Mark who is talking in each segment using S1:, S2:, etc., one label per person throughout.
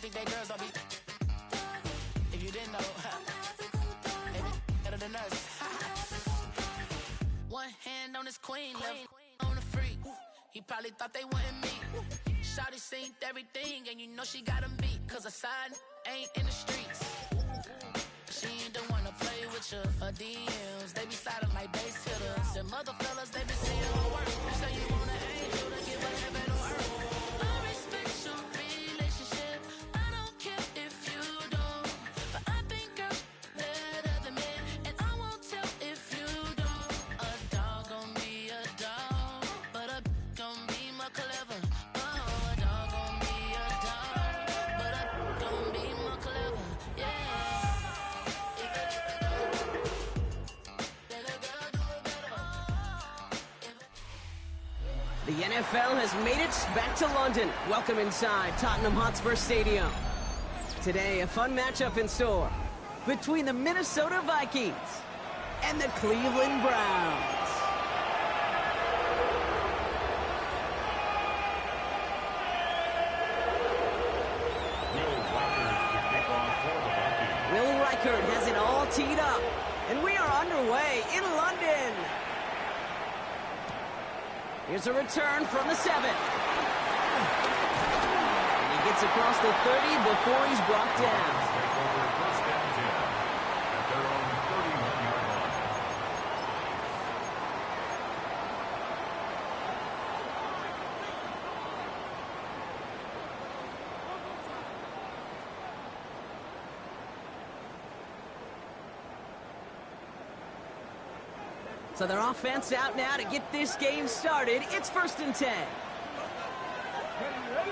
S1: Think they girls don't be. If you didn't know, they be better than us. One hand on his queen, left on the freak. He probably thought they wanted me. Shawty seen everything, and you know she got him beat. Cause her side ain't in the streets. She ain't the one to play with you. Her DMs, they be sliding like base hitters. And mother fellas, they be seeing her work. You say you want an angel to give her heaven on earth. I respect your relationship. I don't care if you don't. But I think girls better than men. And I won't tell if you don't. A dog gon' be a dog, but a gon' be more clever. Oh, a dog gon' be a dog, but a gon' be more clever. Yeah.
S2: The NFL has made it back to London. Welcome inside Tottenham Hotspur Stadium. Today, a fun matchup in store between the Minnesota Vikings and the Cleveland Browns. Will Reichert has it all teed up, and we are underway in London. Here's a return from the 7. And he gets across the 30 before he's brought down. So their offense out now to get this game started. It's 1st and 10.
S3: Ready?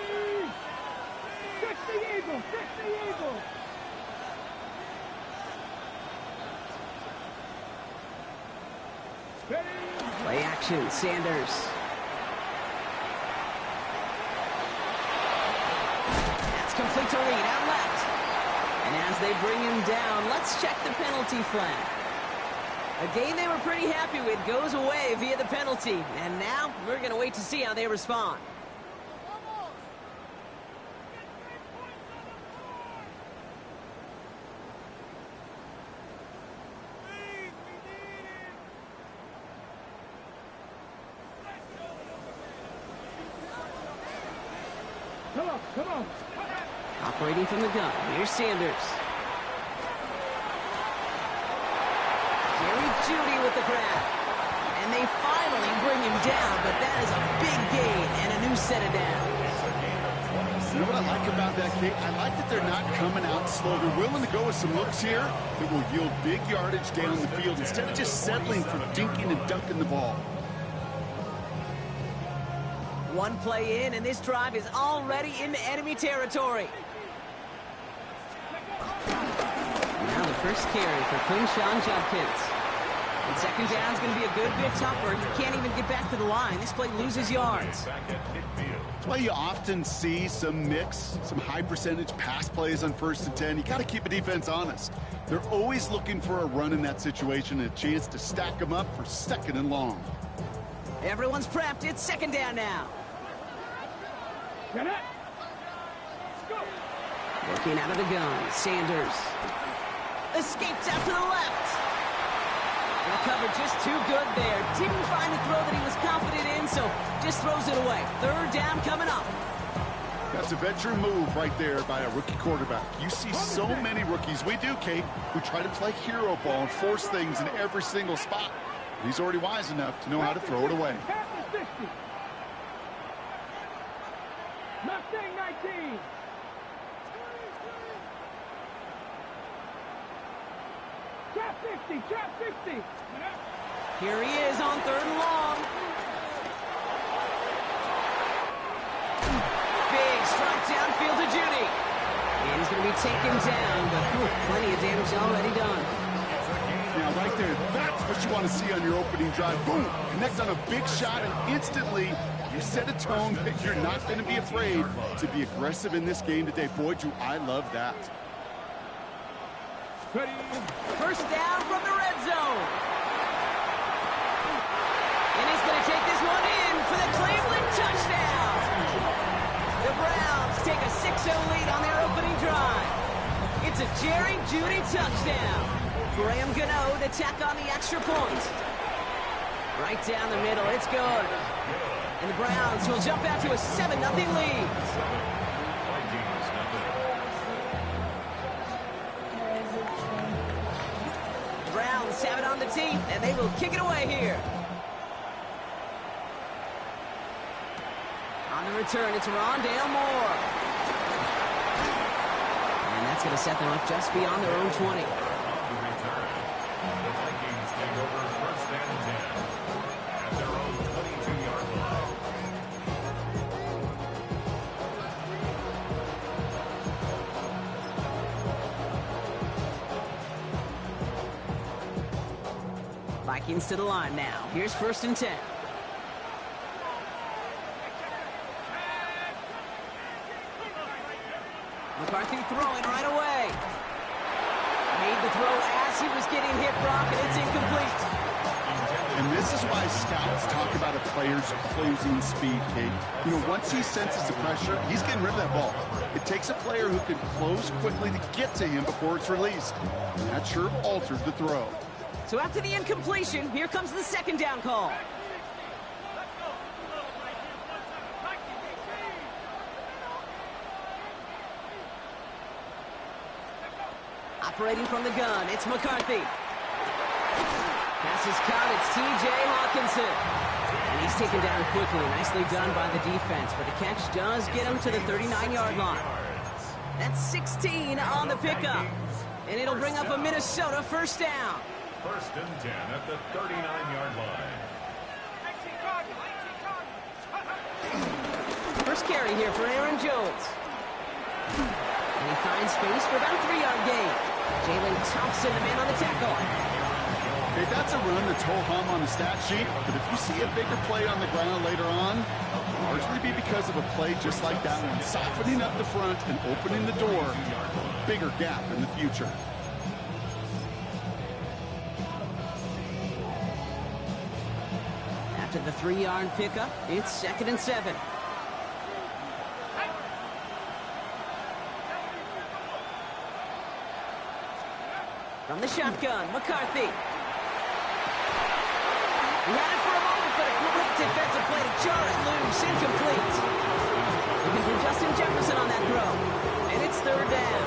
S3: Fix the eagle! Fix the eagle! Ready?
S2: Play action, Sanders. That's complete to Reed out left. And as they bring him down, let's check the penalty flag. A game they were pretty happy with goes away via the penalty. And now we're going to wait to see how they respond.
S3: Come on!
S2: Operating from the gun, here's Sanders. Jerry Jeudy with the grab. And they finally bring him down, but that is a big gain and a new set of downs.
S4: You know what I like about that, Kate? I like that they're not coming out slow. They're willing to go with some looks here that will yield big yardage down the field instead of just settling for dinking and dunking the ball.
S2: One play in, and this drive is already into enemy territory. Now the first carry for Quinshon Judkins. And second down's going to be a good bit tougher. He can't even get back to the line. This play loses yards.
S4: That's why you often see some mix, some high-percentage pass plays on 1st and 10. You got to keep a defense honest. They're always looking for a run in that situation and a chance to stack them up for 2nd and long.
S2: Everyone's prepped. It's 2nd down now.
S3: Get it!
S2: Working out of the gun, Sanders. Escapes out to the left. And the cover just too good there. Didn't find the throw that he was confident in, so just throws it away. 3rd down coming up.
S4: That's a veteran move right there by a rookie quarterback. You see so many rookies, we do, Kate, who try to play hero ball and force things in every single spot. He's already wise enough to know how to throw it away.
S3: Mustang 19. Trap 50, trap 50.
S2: Here he is on 3rd and long. Big strike downfield to Jeudy. And he's going to be taken down, but plenty of damage already done.
S4: Now, right there, that's what you want to see on your opening drive. Boom! Connect on a big shot, and instantly you set a tone that you're not going to be afraid to be aggressive in this game today. Boy, do I love that.
S3: Ready.
S2: First down from the red zone. And he's going to take this one in for the Cleveland touchdown. The Browns take a 6-0 lead on their opening drive. It's a Jerry Jeudy touchdown. Graham Gano to tack on the extra point. Right down the middle, it's good. And the Browns will jump out to a 7-0 lead. The Browns have it on the tee, and they will kick it away here. On the return, it's Rondale Moore. And that's going to set them up just beyond their own 20. Vikings to the line now. Here's 1st and 10. McCarthy throwing right away. Made the throw as he was getting hit, Brock, and it's incomplete.
S4: And this is why scouts talk about a player's closing speed, Kate. You know, once he senses the pressure, he's getting rid of that ball. It takes a player who can close quickly to get to him before it's released. And that sure altered the throw.
S2: So after the incompletion, here comes the 2nd down call. Operating from the gun, it's McCarthy. Pass is caught, it's T.J. Hawkinson. And he's taken down quickly, nicely done by the defense, but the catch does get him to the 39-yard line. That's 16 on the pickup. And it'll bring up a Minnesota 1st down.
S5: 1st and 10 at the 39-yard line.
S2: First carry here for Aaron Jones. And he finds space for about a 3-yard gain. Jalen Thompson, the man on the tackle.
S4: Okay, that's a run that's ho-hum on the stat sheet, but if you see a bigger play on the ground later on, it'll largely be because of a play just like that one, softening up the front and opening the door, bigger gap in the future.
S2: After the 3-yard pickup, it's 2nd and 7. From the shotgun, McCarthy. He had it for a moment, but a great defensive play to jar it loose, incomplete. Looking for Justin Jefferson on that throw. And it's 3rd down.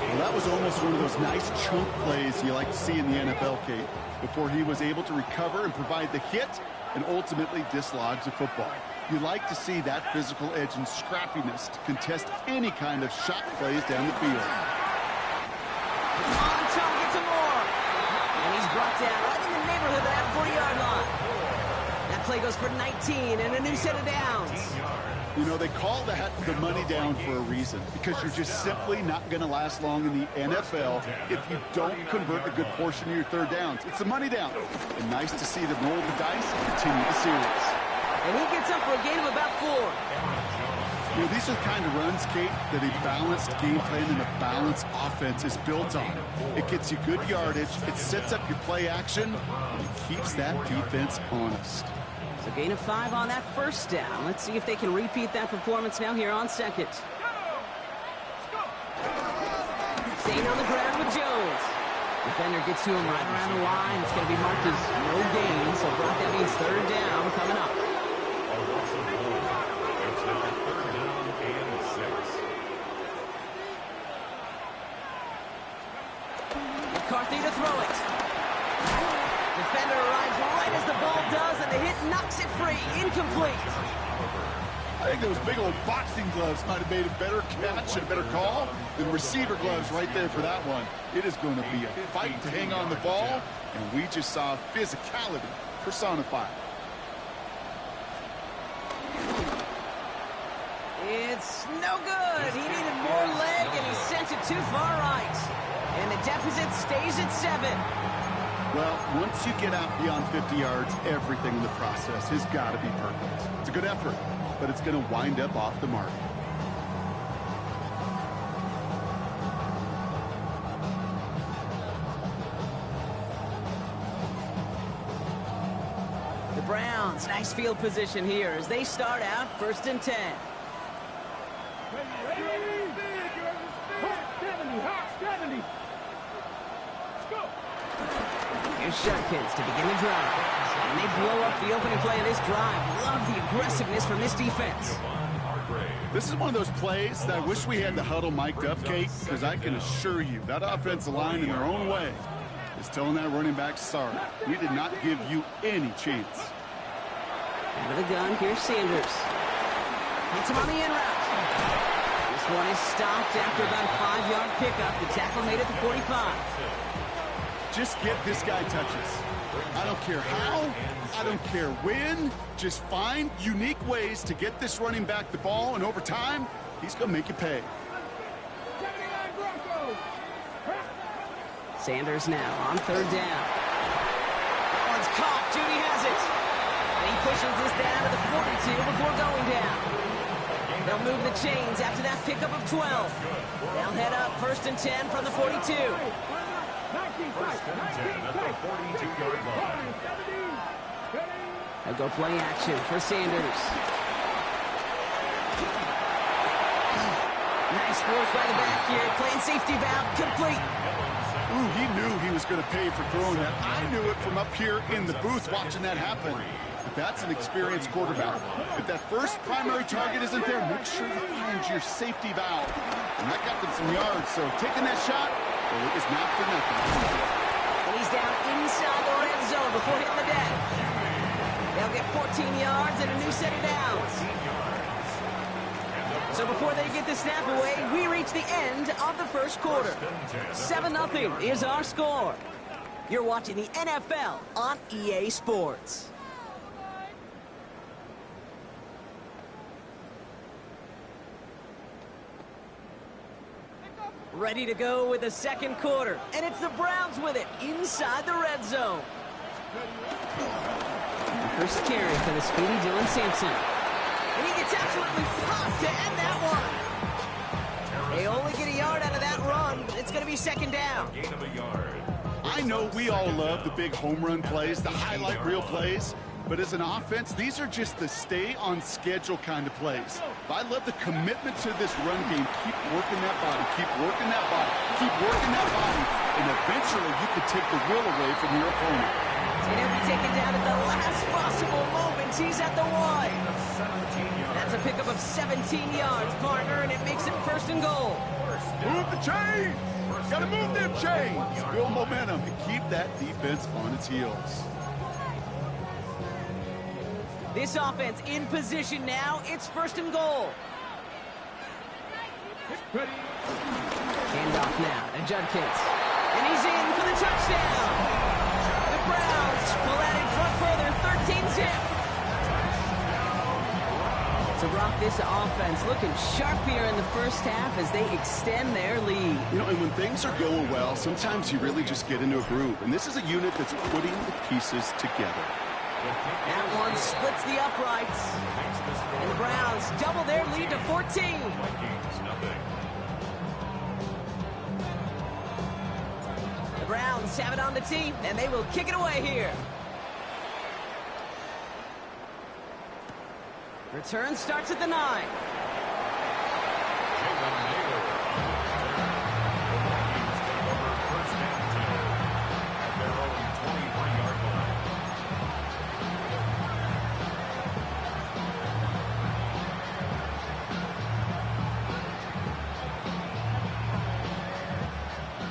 S4: Well, that was almost one of those nice chunk plays you like to see in the NFL, Kate, before he was able to recover and provide the hit and ultimately dislodge the football. You like to see that physical edge and scrappiness to contest any kind of shot plays down the field.
S2: On target to Moore. And he's brought down right in the neighborhood of that 40-yard line. That play goes for 19 and a new set of downs.
S4: You know, they call that the money down for a reason, because you're just simply not going to last long in the NFL if you don't convert a good portion of your 3rd downs. It's a money down. And nice to see them roll the dice and continue the series.
S2: And he gets up for a gain of about 4.
S4: You know, these are the kind of runs, Kate, that a balanced game plan and a balanced offense is built on. It gets you good yardage, it sets up your play action, and it keeps that defense honest.
S2: So gain of 5 on that 1st down. Let's see if they can repeat that performance now here on 2nd. Staying on the ground with Jones. Defender gets to him right around the line. It's going to be marked as no gain, so Brock, that means 3rd down coming up. McCarthy to throw it. Defender arrives right as the ball does, and the hit knocks it free. Incomplete.
S4: I think those big old boxing gloves might have made a better catch and a better call than receiver gloves right there for that one. It is going to be a fight to hang on the ball, and we just saw physicality personified.
S2: It's no good. He needed more leg, and he sent it too far right. And the deficit stays at 7.
S4: Well, once you get out beyond 50 yards, everything in the process has got to be perfect. It's a good effort, but it's going to wind up off the mark.
S2: Browns, nice field position here as they start out 1st and 10.
S3: Hawk 70, Hawk 70. Let's go.
S2: Here's Judkins to begin the drive. And they blow up the opening play of this drive. Love the aggressiveness from this defense.
S4: This is one of those plays that I wish we had the huddle mic'd up, Kate, because I can assure you that offensive line in their own way is telling that running back, sorry, we did not give you any chance.
S2: Out of the gun, here's Sanders. Hits him on the in route. This one is stopped after about a 5-yard pickup. The tackle made it to 45.
S4: Just get this guy touches. I don't care how, I don't care when. Just find unique ways to get this running back the ball, and over time, he's going to make you pay.
S3: 79 Broncos.
S2: Sanders now on 3rd down. That one's caught. Judy has it. And he pushes this down to the 42 before going down. They'll move the chains after that pickup of 12. They'll head up 1st and 10 from the 42.
S5: 1st and 10 at the 42-yard line.
S2: They'll go play action for Sanders. Nice work by the back here. Playing safety valve complete.
S4: Ooh, he knew he was going to pay for throwing that. I knew it from up here in the booth watching that happen. But that's an experienced quarterback. If that first primary target isn't there, make sure you find your safety valve. And that got them some yards, so taking that shot, well, it was not for nothing.
S2: And he's down inside the red zone before hitting the deck. They'll get 14 yards and a new set of downs. So before they get the snap away, we reach the end of the first quarter. 7-0 is our score. You're watching the NFL on EA Sports. Ready to go with the second quarter, and it's the Browns with it inside the red zone. First carry for the speedy Dylan Sampson. And he gets absolutely popped to end that one. They only get a yard out of that run, but it's going to be 2nd down.
S5: Gain of a yard.
S4: I know we all love the big home run plays, the highlight reel plays, but as an offense, these are just the stay-on-schedule kind of plays. I love the commitment to this run game. Keep working that body, keep working that body, keep working that body, and eventually you could take the will away from your opponent.
S2: And he'll be taken down at the last possible moment. He's at the 1. That's a pickup of 17 yards, partner, and it makes it 1st and goal.
S4: Move the chains! Gotta move them chains! Build momentum and keep that defense on its heels.
S2: This offense in position now. It's 1st and goal. Hand off now to Judkins. And he's in for the touchdown. The Browns pull out in front further, 13-zip. To rock this offense, looking sharp here in the first half as they extend their lead.
S4: You know, and when things are going well, sometimes you really just get into a groove. And this is a unit that's putting the pieces together.
S2: That one splits the uprights. And the Browns double their lead to 14. The Browns have it on the tee, and they will kick it away here. Return starts at the 9.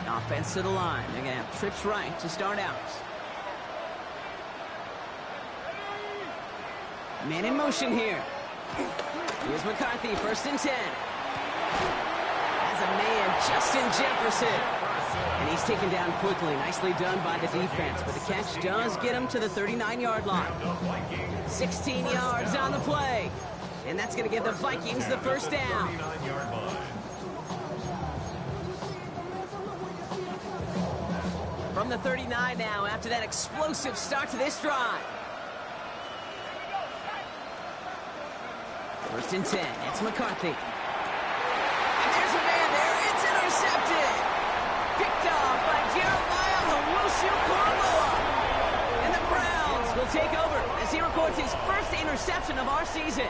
S2: Offense to the line. They're going to have trips right to start out. Man in motion here. Here's McCarthy, 1st and 10. Has a man, Justin Jefferson. And he's taken down quickly. Nicely done by the defense. But the catch does get him to the 39-yard line. 16 yards on the play. And that's going to give the Vikings the 1st down. From the 39 now after that explosive start to this drive. 1st and 10. It's McCarthy. And there's a man there. It's intercepted. Picked off by Jeremiah Owusu-Koramoah. And the Browns Davis will take over as he records his first interception of our season.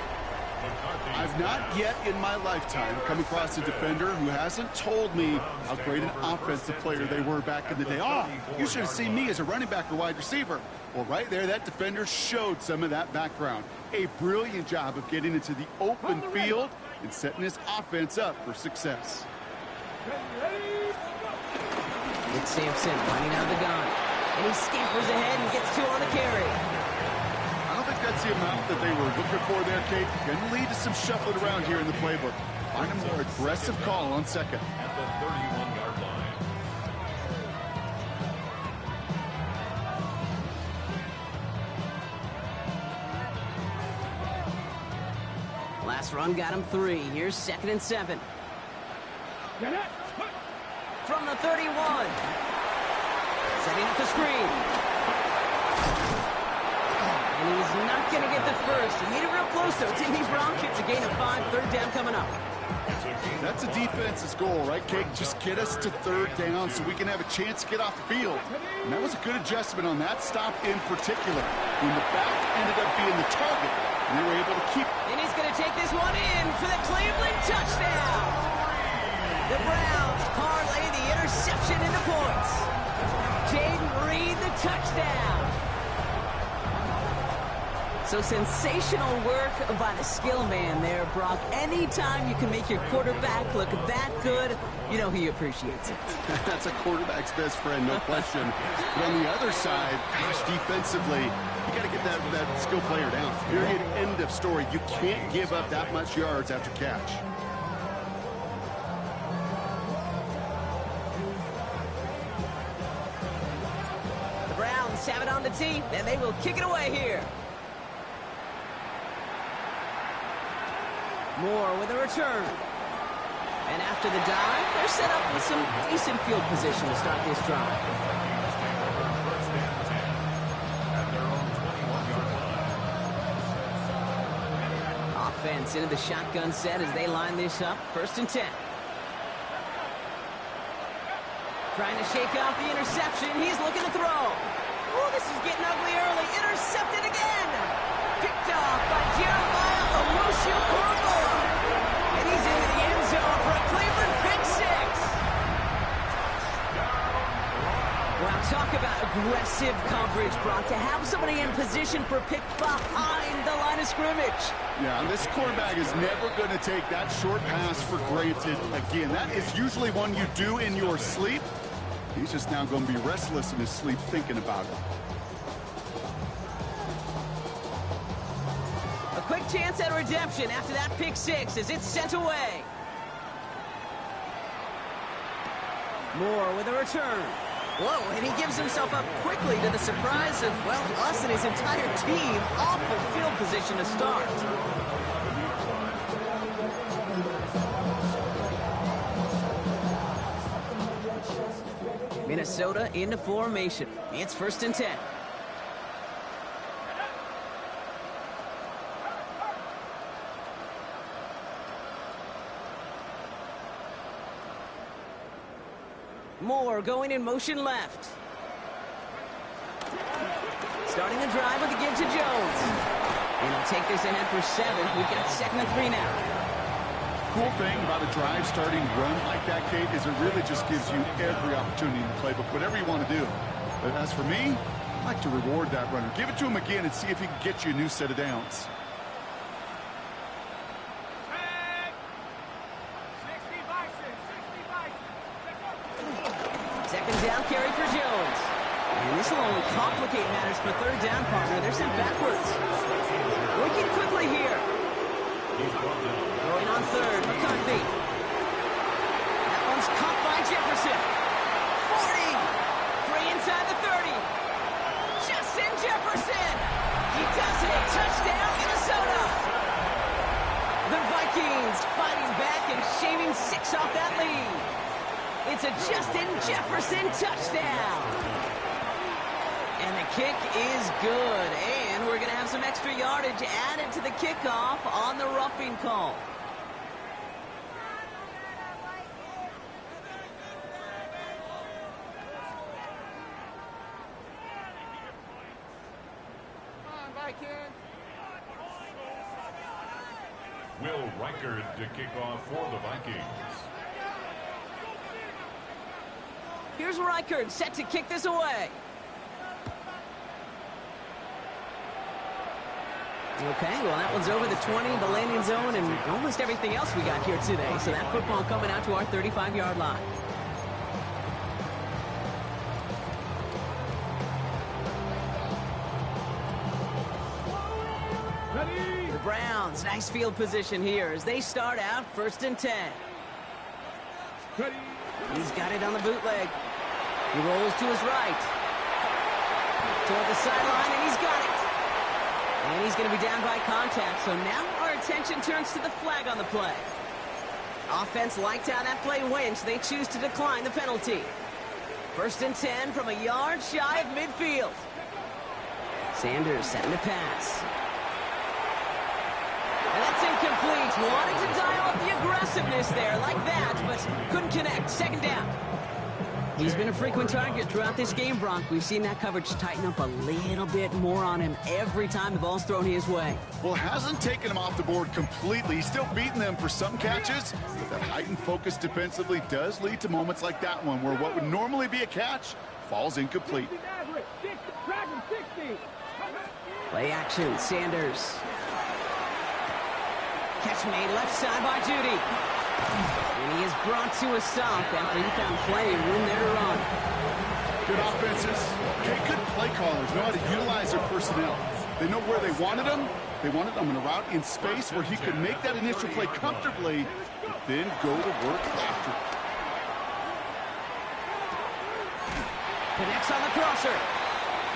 S4: I've not yet in my lifetime come across a defender who hasn't told me how great an offensive player they were back in the day. Oh, you should have seen me as a running back or wide receiver. Well, right there, that defender showed some of that background. A brilliant job of getting into the open field and setting his offense up for success.
S2: It's Sampson running out of the gun. And he scampers ahead and gets 2 on the carry.
S4: I don't think that's the amount that they were looking for there, Kate. Going to lead to some shuffling around here in the playbook. Find a more aggressive call on second.
S5: At the 31-yard line.
S2: Last run got him 3. Here's 2nd and 7. From the 31. Setting up the screen. And he's not going to get the first. He made it real close, though. Timmy Brown gets a gain of 5. 3rd down coming up.
S4: That's a defense's goal, right, Kate? Just get us to 3rd down so we can have a chance to get off the field. And that was a good adjustment on that stop in particular. When the back ended up being the target, we were able to keep.
S2: And he's going to take this one in for the Cleveland touchdown. The Browns parlay the interception into points. Jaden Reed, the touchdown. So sensational work by the skill man there, Brock. Anytime you can make your quarterback look that good, you know he appreciates it.
S4: That's a quarterback's best friend, no question. But on the other side, gosh, defensively, you got to get that skill player down. Period, end of story. You can't give up that much yards after catch.
S2: The Browns have it on the tee, and they will kick it away here. Moore with a return. And after the dive, they're set up with some decent field position to start this drive. Offense into the shotgun set as they line this up. 1st and 10. Trying to shake off the interception. He's looking to throw. Oh, this is getting ugly early. Intercepted again. Picked off by Jeremiah Owusu-Koramoah. And he's into the end zone for a Cleveland pick 6. Well, talk about aggressive coverage, Brock. To have somebody in position for a pick behind the line of scrimmage.
S4: Yeah, and this quarterback is never going to take that short pass for granted again. That is usually one you do in your sleep. He's just now going to be restless in his sleep thinking about it.
S2: A quick chance at redemption after that pick 6 as it's sent away. Moore with a return. Whoa, and he gives himself up quickly to the surprise of, well, us and his entire team. Awful field position to start. Minnesota into formation. It's 1st and 10. Moore going in motion left. Starting the drive with a give to Jones. And he'll take this ahead for 7. We've got 2nd and 3 now.
S4: Cool thing about a drive starting run like that, Kate, is it really just gives you every opportunity in the playbook, whatever you want to do. But as for me, I like to reward that runner. Give it to him again and see if he can get you a new set of downs.
S2: 2nd down carry for Jones. And this will only complicate matters for 3rd down, partner. They're sent backwards. Working quickly here. Throwing on 3rd, McCarthy. That one's caught by Jefferson. 40. Free inside the 30. Justin Jefferson. He does it. Touchdown, Minnesota. The Vikings fighting back and shaving 6 off that lead. It's a Justin Jefferson touchdown. And the kick is good. And we're going to have some extra yardage added to the kickoff on the roughing call.
S5: Will Reichard to kick off for the Vikings.
S2: Here's Reichard set to kick this away. Okay, well, that one's over the 20, the landing zone, and almost everything else we got here today. So that football coming out to our 35-yard line.
S3: Ready?
S2: The Browns, nice field position here as they start out 1st and 10.
S3: Ready?
S2: He's got it on the bootleg. He rolls to his right. Toward the sideline, and he's got it. And he's going to be down by contact, so now our attention turns to the flag on the play. Offense liked how that play went, so they choose to decline the penalty. 1st and 10 from a yard shy of midfield. Sanders setting to pass. And that's incomplete. Wanted to dial up the aggressiveness there like that, but couldn't connect. 2nd down. He's been a frequent target throughout this game, Bronk. We've seen that coverage tighten up a little bit more on him every time the ball's thrown his way.
S4: Well, hasn't taken him off the board completely. He's still beating them for some catches, but that heightened focus defensively does lead to moments like that one where what would normally be a catch falls incomplete.
S2: Play action, Sanders. Catch made left side by Judy. And he is brought to a stop after he found plenty of room there to run.
S4: Good offenses. Okay, good play callers know how to utilize their personnel. They know where they wanted him. They wanted him in a route in space where he could make that initial play comfortably, but then go to work after.
S2: Connects on the crosser.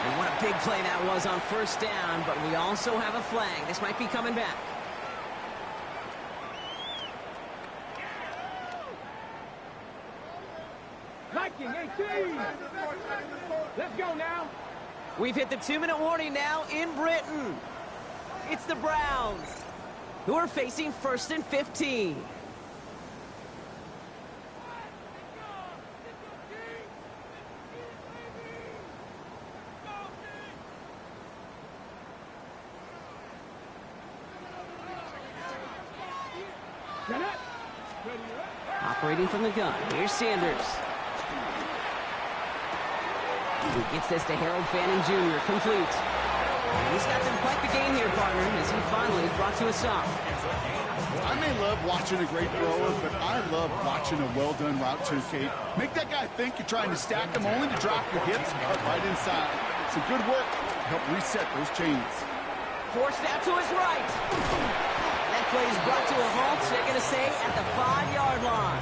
S2: And what a big play that was on 1st down, but we also have a flag. This might be coming back.
S3: Viking 18. Let's go now.
S2: We've hit the 2-minute warning now in Britain. It's the Browns, who are facing 1st and 15. Operating from the gun. Here's Sanders. He gets this to Harold Fanning Jr. Complete. And he's got them quite the game here, partner, as he finally is brought to a stop.
S4: I may love watching a great thrower, but I love watching a well-done route too, Kate. Make that guy think you're trying to stack him only to drop your hips and cut right inside. Some good work to help reset those chains.
S2: Forced out to his right. And that play is brought to a halt, they're going to say, at the 5-yard line.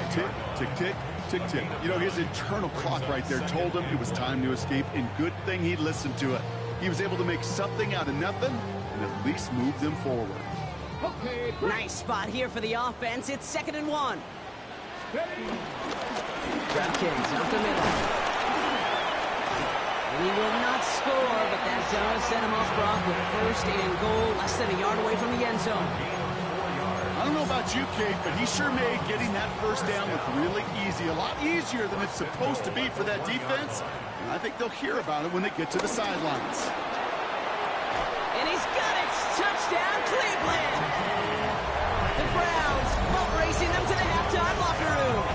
S4: Tick, tick, tick, tick, tick. You know, his internal clock right there told him it was time to escape, and good thing he listened to it. He was able to make something out of nothing and at least move them forward.
S3: Okay.
S2: Nice spot here for the offense. It's 2nd and 1. Drapkins up the middle. And he will not score, but that does set him off, Brock, with 1st and goal, less than a yard away from the end zone.
S4: I don't know about you, Kate, but he sure made getting that 1st down look really easy. A lot easier than it's supposed to be for that defense. And I think they'll hear about it when they get to the sidelines.
S2: And he's got it! Touchdown, Cleveland! The Browns boat racing them to the halftime locker room.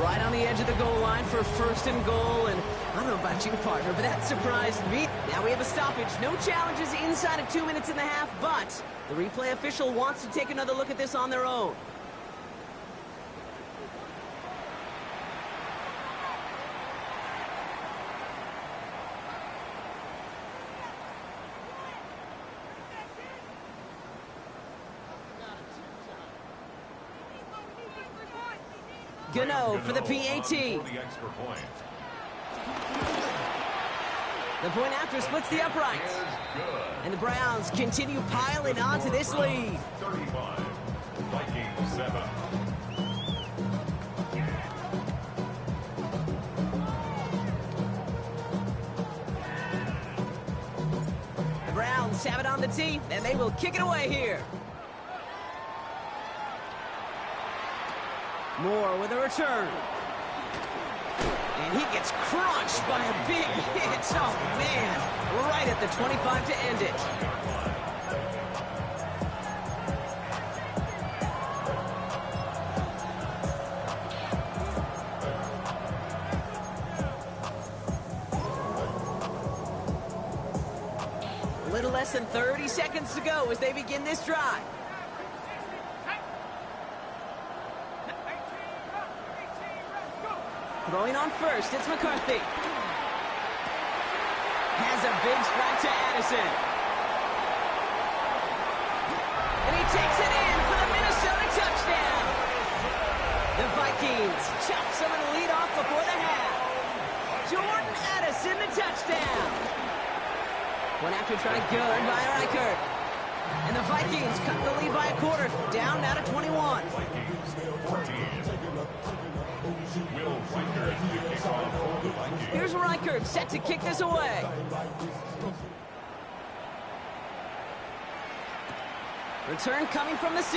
S2: Right on the edge of the goal line for 1st and goal, and I don't know about you, partner, but that surprised me. Now we have a stoppage. No challenges inside of 2 minutes and a half, but the replay official wants to take another look at this on their own. Gano for the PAT.
S5: For the extra point.
S2: The point after splits the uprights. And the Browns continue piling on to this lead.
S5: 35. Vikings 7.
S2: The Browns have it on the tee, and they will kick it away here. Moore with a return. And he gets crunched by a big hit. Oh, man. Right at the 25 to end it. A little less than 30 seconds to go as they begin this drive. Throwing on first, it's McCarthy. Has a big strike to Addison. And he takes it in for the Minnesota touchdown. The Vikings chop some of the lead off before the half. Jordan Addison, the touchdown. One after try good by Reichert. And the Vikings cut the lead by a quarter, down now to 21. Here's Reichert set to kick this away. Return coming from the 6.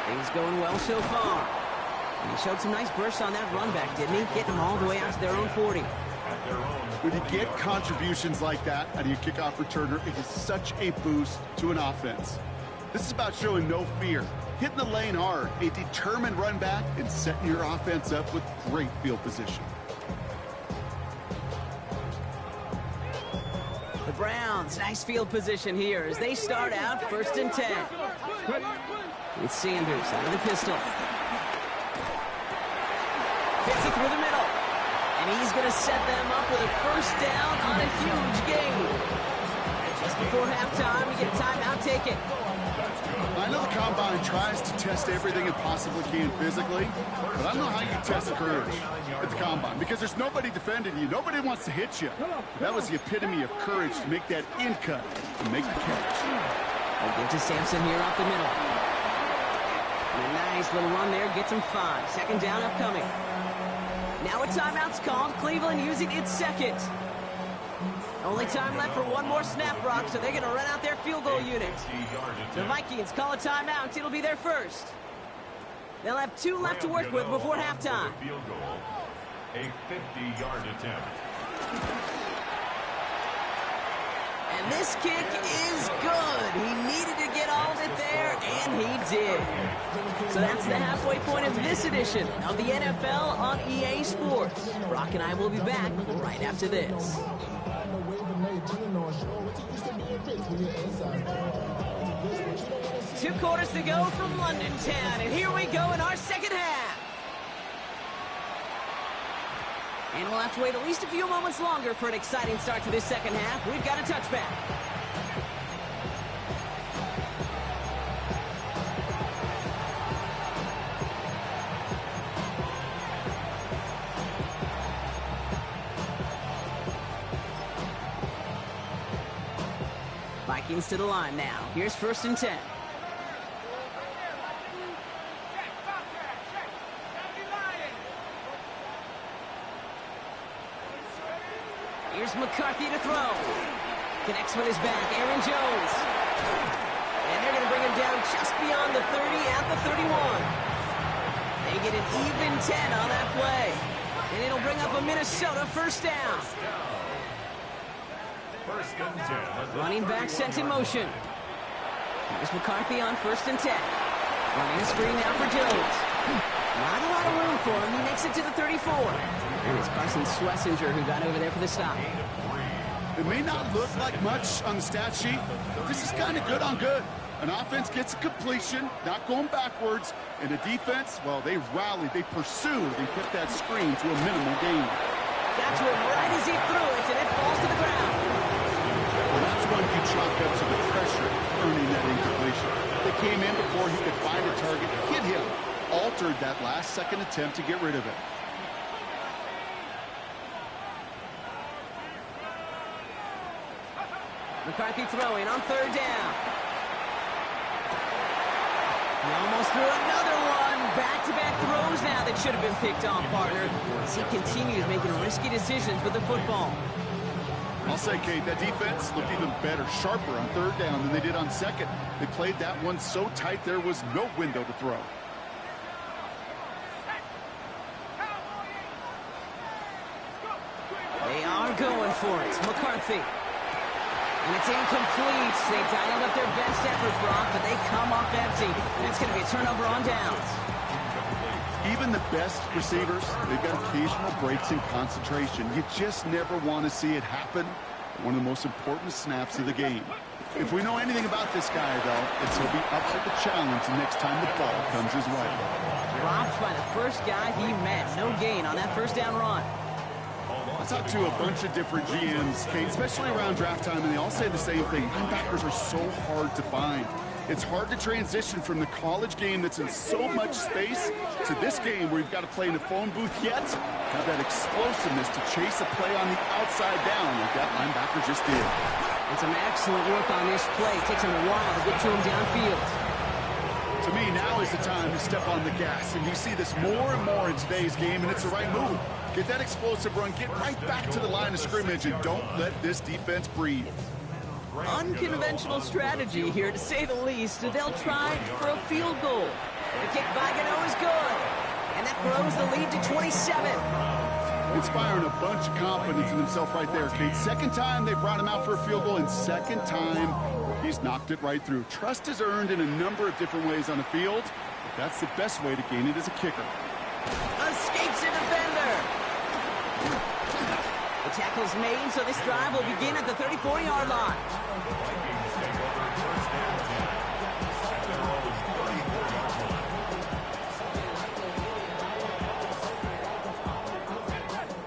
S2: Things going well so far. And he showed some nice bursts on that run back, didn't he? Getting them all the way out to their own 40.
S4: When you get contributions like that out of your kickoff returner, it is such a boost to an offense. This is about showing no fear, hitting the lane hard, a determined run back, and setting your offense up with great field position.
S2: The Browns, nice field position here as they start out 1st and 10. With Sanders out of the pistol. Fits it through the middle. And he's going to set them up with a 1st down on a huge gain. Just before halftime, we get a timeout taken.
S4: I know the Combine tries to test everything it possibly can physically, but I don't know how you test courage at the Combine because there's nobody defending you. Nobody wants to hit you. That was the epitome of courage to make that in cut and make the catch.
S2: They'll get to Sampson here up the middle. And a nice little run there gets him 5. 2nd down upcoming. Now a timeout's called. Cleveland using its 2nd. Only time left for one more snap, Brock, so they're going to run out their field goal unit. The Vikings call a timeout. It'll be their 1st. They'll have 2 left to work with before halftime.
S5: A 50-yard attempt.
S2: And this kick is good. He needed to get all of it there, and he did. So that's the halfway point of this edition of the NFL on EA Sports. Brock and I will be back right after this. 2 quarters to go from London Town, and here we go in our 2nd half. And we'll have to wait at least a few moments longer for an exciting start to this 2nd half. We've got a touchback. Vikings to the line now. Here's 1st and 10. Here's McCarthy to throw. Connects with his back. Aaron Jones. And they're going to bring him down just beyond the 30 at the 31. They get an even 10 on that play. And it'll bring up a Minnesota 1st down.
S5: 1st and 10.
S2: Running back sent in motion. Here's McCarthy on 1st and 10. Running a screen now for Jones. Not a lot of room for him. He makes it to the 34. And it's Carson Schlesinger who got over there for the stop.
S4: It may not look like much on the stat sheet, but this is kind of good on good. An offense gets a completion, not going backwards, and a defense, well, they rallied, they pursued, and kept that screen to a minimal gain.
S2: Got to him right as he threw it, and it falls to the ground.
S4: Well, that's one you chalk up to the pressure earning that incompletion. They came in before he could find a target, hit him, altered that last-second attempt to get rid of it.
S2: McCarthy throwing on 3rd down. He almost threw another one. Back-to-back throws now that should have been picked off, partner, as he continues making risky decisions with the football.
S4: I'll say, Kate, that defense looked even better, sharper on 3rd down than they did on 2nd. They played that one so tight there was no window to throw.
S2: for it. McCarthy. And it's incomplete. They dialed up their best effort, Brock, but they come up empty. And it's going to be a turnover on downs.
S4: Even the best receivers, they've got occasional breaks in concentration. You just never want to see it happen. One of the most important snaps of the game. If we know anything about this guy, though, it's he'll be up for the challenge the next time the ball comes his way.
S2: Dropped by the first guy he met. No gain on that first down run.
S4: I talked to a bunch of different GMs, Kate, especially around draft time, and they all say the same thing. Linebackers are so hard to find. It's hard to transition from the college game that's in so much space to this game where you've got to play in a phone booth yet have that explosiveness to chase a play on the outside down like that linebacker just did.
S2: And some excellent work on this play. It takes him a while to get to him downfield.
S4: To me, now is the time to step on the gas, and you see this more and more in today's game, and it's the right move. Get that explosive run, get right back to the line of scrimmage, and don't let this defense breathe.
S2: Unconventional strategy here, to say the least. They'll try for a field goal. The kick by Gano is good, and that grows the lead to 27.
S4: Inspiring a bunch of confidence in himself right there, Kate. Second time they brought him out for a field goal, and second time he's knocked it right through. Trust is earned in a number of different ways on the field, but that's the best way to gain it as a kicker.
S2: Escapes a defender. The tackle's made, so this drive will begin at the 34-yard line.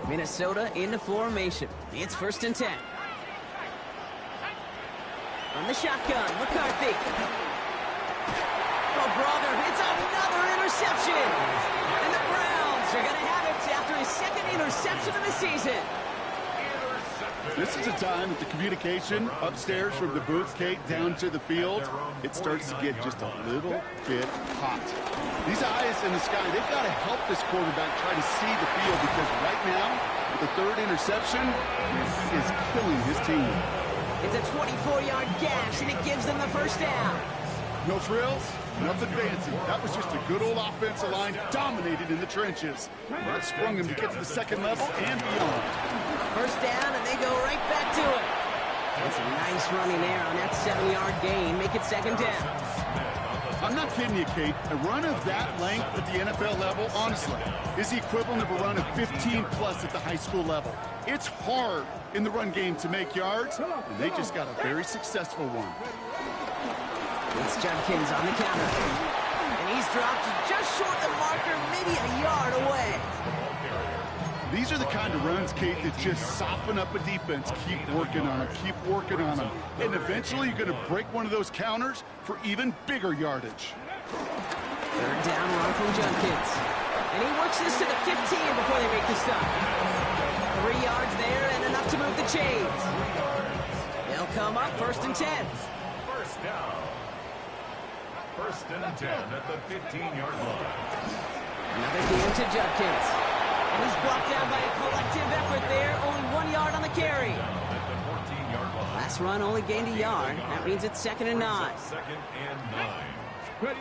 S2: Minnesota into formation. It's 1st and 10. From the shotgun, McCarthy. Oh, brother, it's another interception. And the Browns are going to have it after his second interception of the season.
S4: This is a time that the communication upstairs from the booth, Kate, down to the field, it starts to get just a little bit hot. These eyes in the sky, they've got to help this quarterback try to see the field, because right now, the third interception is killing his team.
S2: It's a 24-yard gash, and it gives them the first down.
S4: No frills, nothing fancy. That was just a good old offensive line dominated in the trenches. That sprung him to get to the second level and beyond.
S2: First down, and they go right back to it. That's a nice running there on that 7-yard gain. Make it second down.
S4: I'm not kidding you, Kate. A run of that length at the NFL level, honestly, is the equivalent of a run of 15-plus at the high school level. It's hard in the run game to make yards, and they just got a very successful one.
S2: It's Judkins on the counter. And he's dropped just short of the marker, maybe a yard away.
S4: These are the kind of runs, Kate, that just soften up a defense. Keep working on them, keep working on them. And eventually you're going to break one of those counters for even bigger yardage.
S2: Third down run from Judkins. And he works this to the 15 before they make the stop. 3 yards there and enough to move the chains. They'll come up 1st and 10.
S5: First down. 1st and 10 at the 15-yard line.
S2: Another game to Judkins. And he's brought down by a collective effort there. Only 1 yard on the carry. Last run only gained a yard. That means it's 2nd and 9.
S5: 2nd and 9.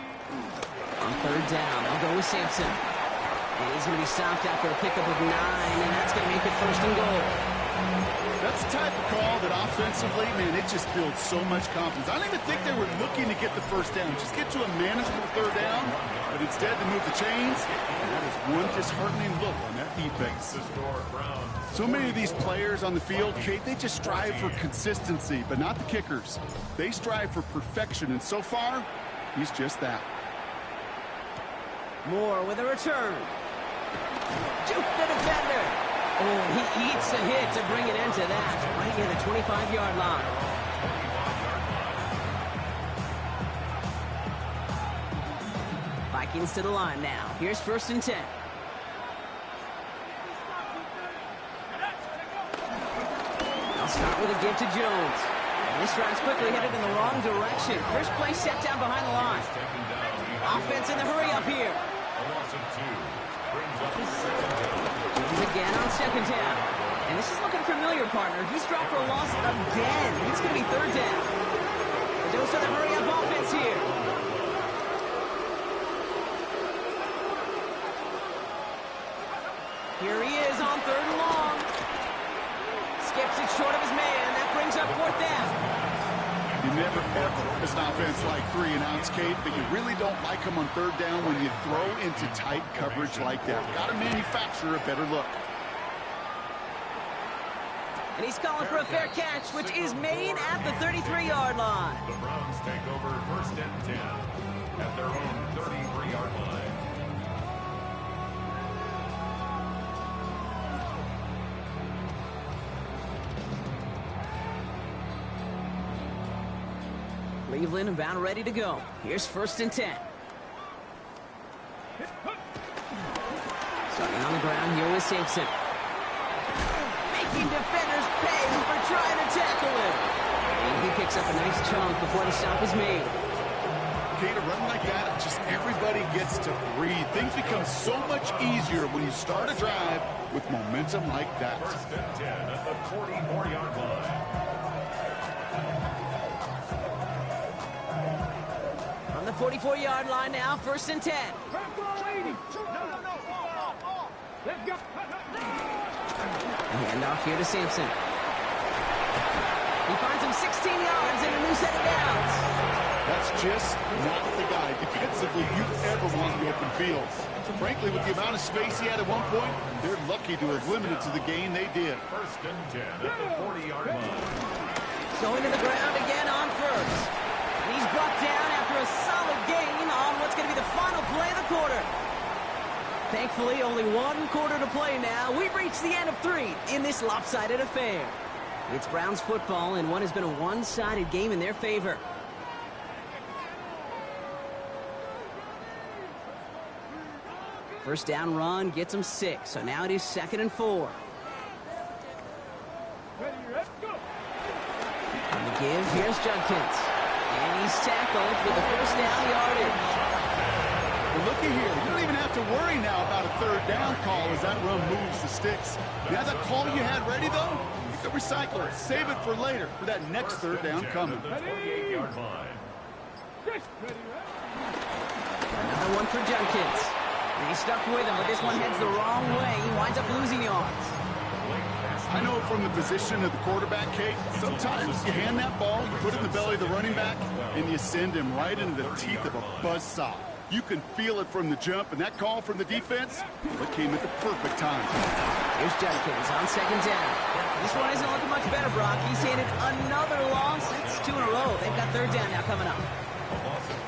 S2: On 3rd down, they'll go with Sampson. And he's going to be stopped after a pickup of 9, and that's going to make it 1st and goal.
S4: That's the type of call that offensively, man, it just builds so much confidence. I don't even think they were looking to get the first down. Just get to a manageable 3rd down, but instead to move the chains. And that is one disheartening look on that defense. So many of these players on the field, Kate, they just strive for consistency, but not the kickers. They strive for perfection, and so far, he's just that.
S2: Moore with a return. Juke the defender. Oh, he eats the hit to bring it into that, right near the 25-yard line. Vikings to the line now. Here's 1st and 10. They'll start with a give to Jones. And this drive's quickly headed in the wrong direction. First play set down behind the line. Offense in the hurry up here. Jones again on 2nd down. And this is looking familiar, partner. He's dropped for a loss again. It's going to be 3rd down. The dose of the hurry up offense here. Here he is on 3rd and long. Skips it short of his man. That brings up fourth down.
S4: You never, ever, as an offense, like 3 and outs, Kate, but you really don't like them on third down when you throw into tight coverage like that. Got to manufacture a better look.
S2: And he's calling for a fair catch, which is made at the 33-yard line.
S5: The Browns take over first and 10 at their own 33-yard line.
S2: Cleveland about ready to go. Here's first and 10. Starting on the ground here with Sampson. Making defenders pay for trying to tackle him. And he picks up a nice chunk before the stop is made.
S4: Okay, to run like that, just everybody gets to breathe. Things become so much easier when you start a drive with momentum like that.
S5: First and 10 at the 44-yard line.
S2: On the 44-yard line now, first and 10.
S3: Let's go.
S2: Hand off here to Sampson. He finds him 16 yards and a new set of downs.
S4: That's just not the guy defensively you ever want in the open field. Frankly, with the amount of space he had at one point, they're lucky to have limited to the gain they did.
S5: First and 10 at the 40-yard line.
S2: Going to the ground again on first. And he's brought down after a solid gain on what's going to be the final play of the quarter. Thankfully, only one quarter to play now. We've reached the end of 3 in this lopsided affair. It's Browns football, and what has been a one-sided game in their favor. First down run gets him 6, so now it is 2nd and 4. On the give, here's Judkins. And he's tackled with the first down yardage.
S4: Well, looky here. You don't even have to worry now about a third down call as that run moves the sticks. Now that call you had ready, though, you can recycle it. Save it for later for that next third down coming.
S5: The 28-yard line.
S2: Another one for Judkins. And he's stuck with him, but this one heads the wrong way. He winds up losing yards.
S4: I know from the position of the quarterback, Kate, sometimes you hand that ball, you put it in the belly of the running back, and you send him right into the teeth of a buzzsaw. You can feel it from the jump, and that call from the defense, it came at the perfect time.
S2: Here's Judkins on second down. This one isn't looking much better, Brock. He's handed another loss. It's 2 in a row. They've got third down now coming up.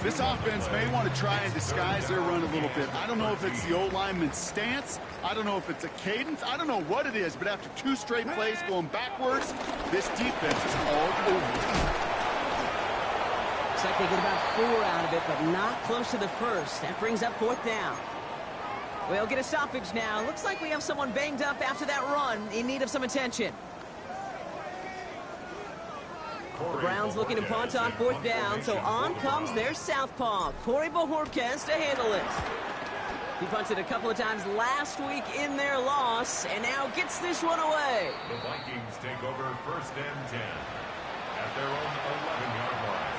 S4: This offense may want to try and disguise their run a little bit. I don't know if it's the O-lineman's stance. I don't know if it's a cadence. I don't know what it is, but after 2 straight plays going backwards, this defense is all over.
S2: Looks like they get about 4 out of it, but not close to the first. That brings up 4th down. We'll get a stoppage now. Looks like we have someone banged up after that run in need of some attention. The Browns looking to punt on 4th down, so on comes their southpaw, Corey Bojorquez, to handle it. He punted a couple of times last week in their loss, and now gets this one away.
S5: The Vikings take over first and 10 at their own 11-yard line.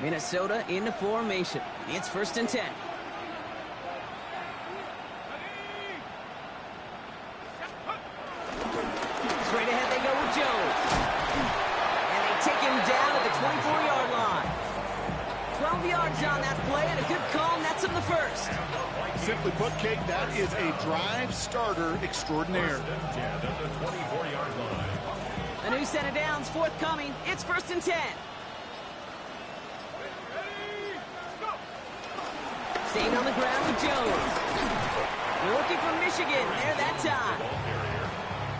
S2: Minnesota into formation. It's first and 10. Straight ahead they go with Jones. And they take him down at the 24-yard line. 12 yards on that play, and a good call nets him the first.
S4: Simply put, Kate, that is a drive starter extraordinaire.
S5: First and 10 at the 24-yard line.
S2: A new set of downs forthcoming. It's first and 10. Staying on the ground with Jones. We're looking for Michigan there that time.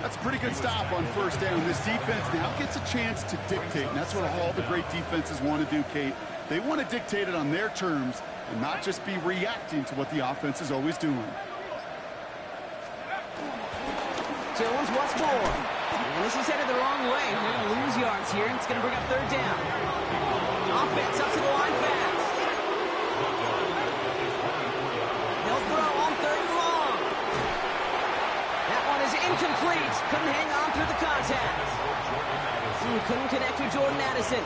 S4: That's a pretty good stop on first down. This defense now gets a chance to dictate, and that's what all the great defenses want to do, Kate. They want to dictate it on their terms and not just be reacting to what the offense is always doing.
S2: Jones once more. And this is headed the wrong way. They're going to lose yards here, and it's going to bring up third down. Offense up to the line fast. They'll throw on third and long. That one is incomplete. Couldn't hang on through the contact. Couldn't connect with Jordan Addison.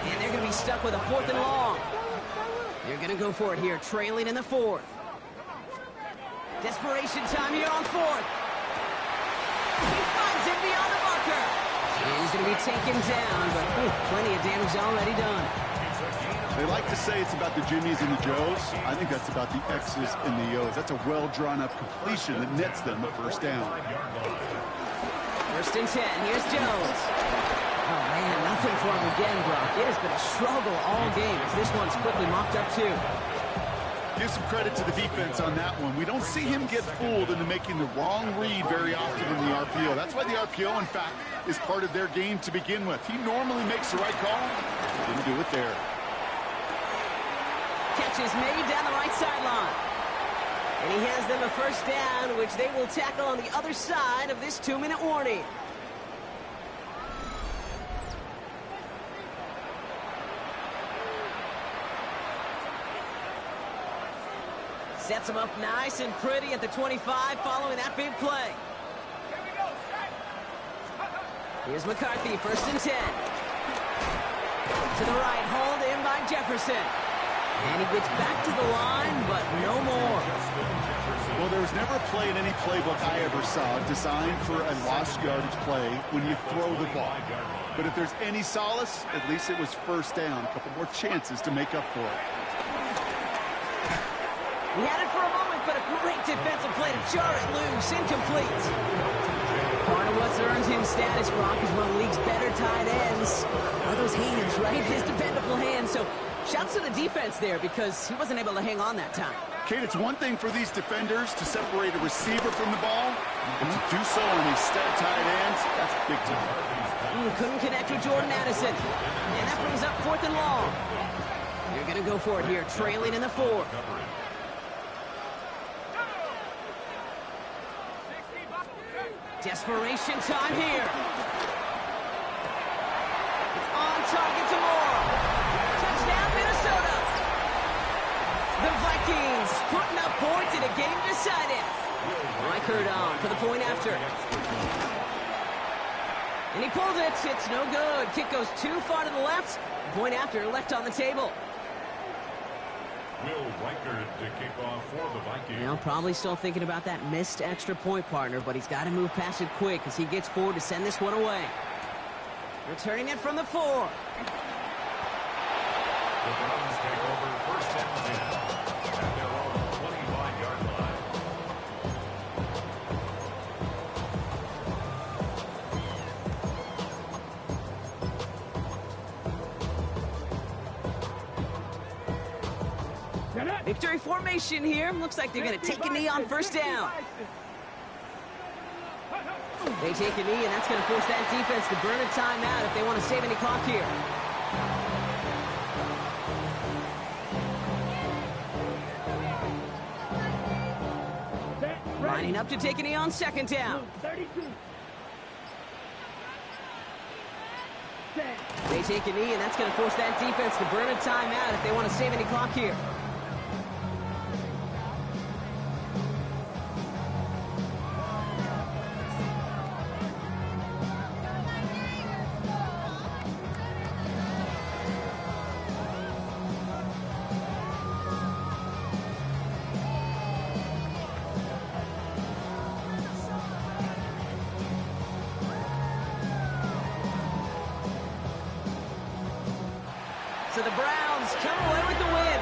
S2: And they're going to be stuck with a 4th and long. They're going to go for it here, trailing in the 4th. Desperation time here on fourth. He finds him beyond the marker. And he's going to be taken down, but plenty of damage already done.
S4: They like to say it's about the Jimmies and the Joes. I think that's about the X's and the O's. That's a well-drawn-up completion that nets them the first down.
S2: First and 10. Here's Jones. Oh, man, nothing for him again, Brock. It has been a struggle all game as this one's quickly mopped up, too.
S4: Give some credit to the defense on that one. We don't see him get fooled into making the wrong read very often in the RPO. That's why the RPO, in fact, is part of their game to begin with. He normally makes the right call. Didn't do it there.
S2: Catch is made down the right sideline. And he has them a first down, which they will tackle on the other side of this 2-minute warning. Sets him up nice and pretty at the 25 following that big play. Here's McCarthy, first and 10. To the right, hauled in by Jefferson. And he gets back to the line, but no more.
S4: Well, there was never a play in any playbook I ever saw designed for a lost yardage play when you throw the ball. But if there's any solace, at least it was first down. A couple more chances to make up for it.
S2: He had it for a moment, but a great defensive play to jar it loose. Incomplete. Part of what's earned him status, Brock, is one of the league's better tight ends. Are those hands, right? His dependable hands. So shouts to the defense there because he wasn't able to hang on that time.
S4: Kate, it's one thing for these defenders to separate a receiver from the ball, but to do so on these stud tight ends, that's big time.
S2: Couldn't connect with Jordan Addison. And that brings up 4th and long. You're going to go for it here, trailing in the 4th. Desperation time here. It's on target to Moore. Touchdown, Minnesota. The Vikings putting up points in a game decided. Reichert on for the point after. And he pulls it. It's no good. Kick goes too far to the left. Point after left on the table.
S5: Will Reichert to kick off for the Vikings.
S2: Now, probably still thinking about that missed extra point, partner, but he's got to move past it quick as he gets forward to send this one away. Returning it from the 4.
S5: The Browns take over first and 10 at their own 25-yard line.
S2: Victory formation here. Looks like they're going to take a knee on first down. They take a knee, and that's going to force that defense to burn a timeout if they want to save any clock here. Lining up to take a knee on second down. They take a knee, and that's going to force that defense to burn a timeout if they want to save any clock here. So the Browns come away with the win.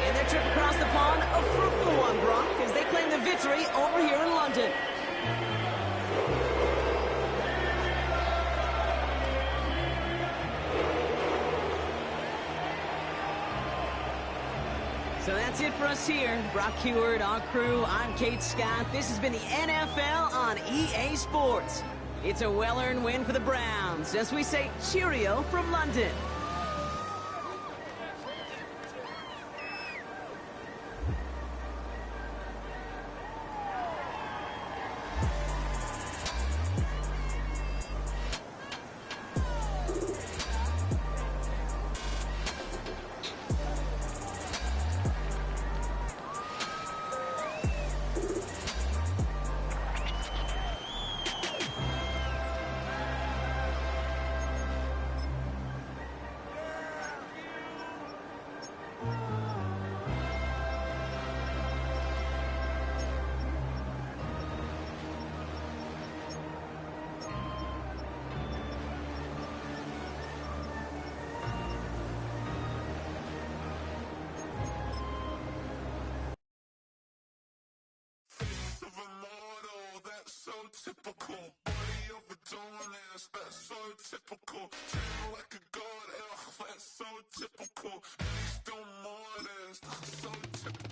S2: And their trip across the pond, a fruitful one, Brock, as they claim the victory over here in London. So that's it for us here. Brock Huard, our crew, I'm Kate Scott. This has been the NFL on EA Sports. It's a well-earned win for the Browns, as we say cheerio from London.
S6: typical. Body of a dominance, that's so typical. Train like a god, that's so typical. And he's still modest, that's so typical.